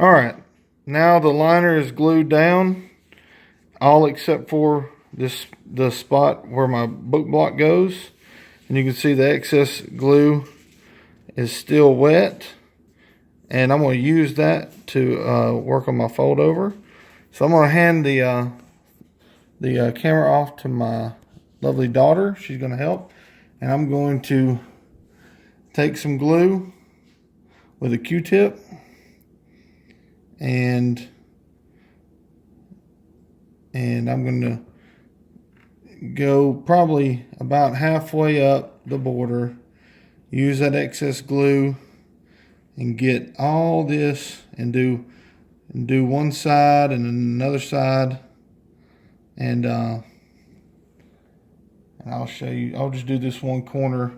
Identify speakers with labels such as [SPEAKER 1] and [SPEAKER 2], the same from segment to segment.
[SPEAKER 1] All right, now the liner is glued down, all except for the spot where my book block goes. And you can see the excess glue is still wet. And I'm going to use that to work on my fold over. So I'm going to hand the camera off to my lovely daughter. She's going to help. And I'm going to take some glue with a Q-tip and I'm going to go probably about halfway up the border, use that excess glue and get all this and do one side and another side, and I'll show you. I'll just do this one corner,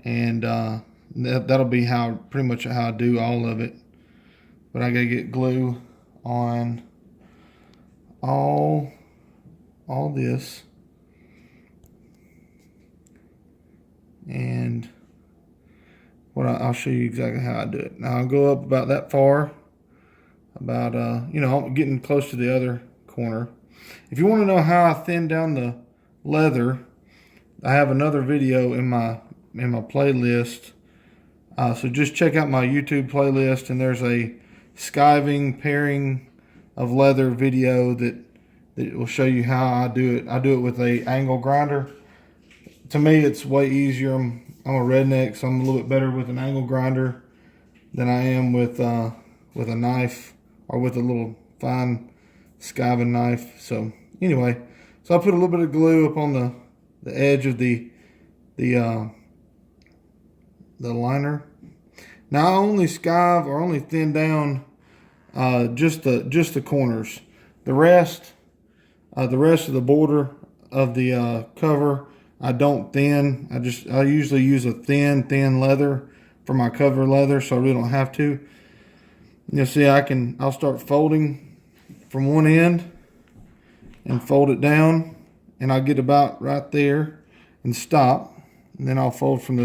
[SPEAKER 1] and that'll be pretty much how I do all of it. But I gotta get glue on all this, and I'll show you exactly how I do it. Now I'll go up about that far, about I'm getting close to the other corner. If you want to know how I thin down the leather, I have another video in my playlist. So just check out my YouTube playlist, and there's a skiving paring of leather video that will show you how I do it. I do it with a angle grinder. To me, it's way easier. I'm a redneck, so I'm a little bit better with an angle grinder than I am with a knife or with a little fine skiving knife. So anyway, so I put a little bit of glue up on the edge of the liner. Now I only skive or only thin down just the corners. The rest of the border of the cover, I don't thin. I usually use a thin leather for my cover leather, so I really don't have to. You'll see I'll start folding from one end and fold it down, and I'll get about right there and stop, and then I'll fold from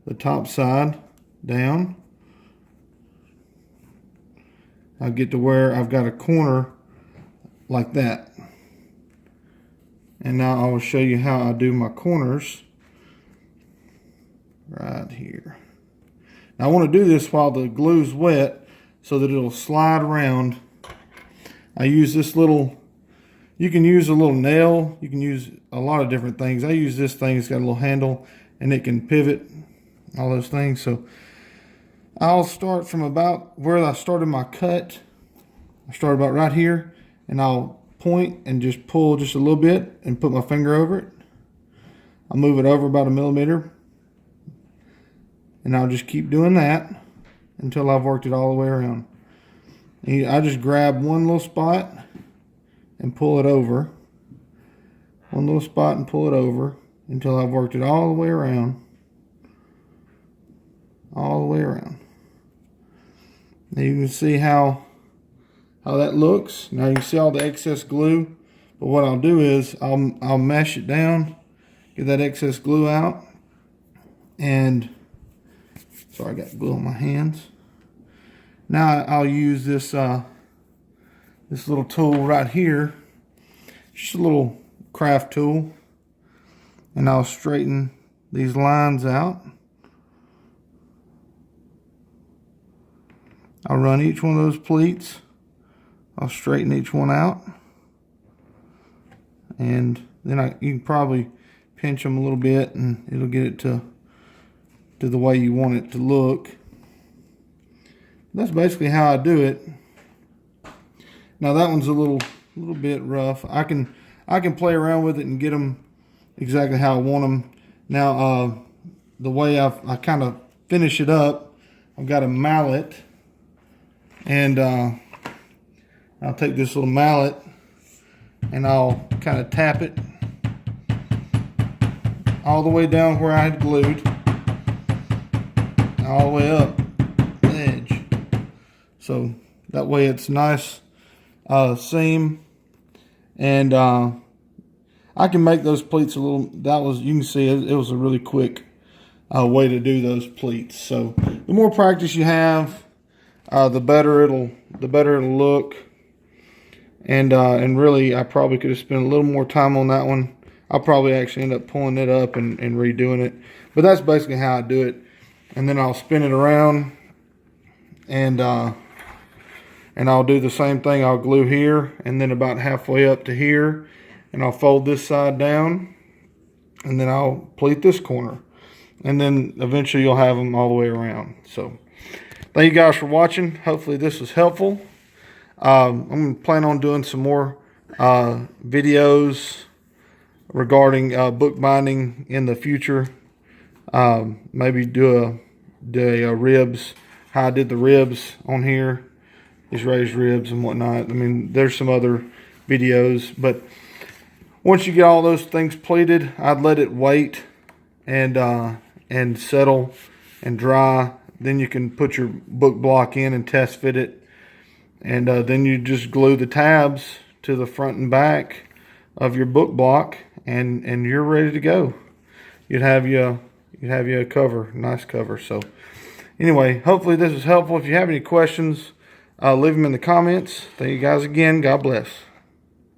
[SPEAKER 1] the top side down. I'll get to where I've got a corner like that. And now I will show you how I do my corners right here. Now I want to do this while the glue's wet so that it'll slide around. I use this little, you can use a little nail, you can use a lot of different things. I use this thing, it's got a little handle and it can pivot, all those things. So I'll start from about where I started my cut. I start about right here, and I'll point and just pull just a little bit and put my finger over it. I'll move it over about 1 millimeter, and I'll just keep doing that until I've worked it all the way around. And I just grab one little spot and pull it over. One little spot and pull it over until I've worked it all the way around. All the way around. Now you can see how that looks. Now you can see all the excess glue. But what I'll do is I'll mash it down, get that excess glue out, and sorry, I got glue on my hands. Now I'll use this this little tool right here, just a little craft tool, and I'll straighten these lines out. I'll run each one of those pleats. I'll straighten each one out, and then you can probably pinch them a little bit, and it'll get it to the way you want it to look. That's basically how I do it. Now that one's a little bit rough. I can play around with it and get them exactly how I want them. Now the way I kind of finish it up, I've got a mallet, and I'll take this little mallet and I'll kind of tap it all the way down where I had glued, all the way up the edge. So that way it's nice seam, and I can make those pleats a little, you can see it was a really quick way to do those pleats. So the more practice you have, the better it'll look. And really, I probably could have spent a little more time on that one. I'll probably actually end up pulling it up and redoing it. But that's basically how I do it. And then I'll spin it around, and I'll do the same thing. I'll glue here, and then about halfway up to here, and I'll fold this side down, and then I'll pleat this corner. And then eventually you'll have them all the way around. So thank you guys for watching. Hopefully this was helpful. I'm going to plan on doing some more videos regarding bookbinding in the future. Maybe do a ribs, how I did the ribs on here, these raised ribs and whatnot. I mean, there's some other videos, but once you get all those things pleated, I'd let it wait and settle and dry. Then you can put your book block in and test fit it. And then you just glue the tabs to the front and back of your book block, and you're ready to go. You'd have you a cover, nice cover. So anyway, hopefully this is helpful. If you have any questions, leave them in the comments. Thank you guys again. God bless.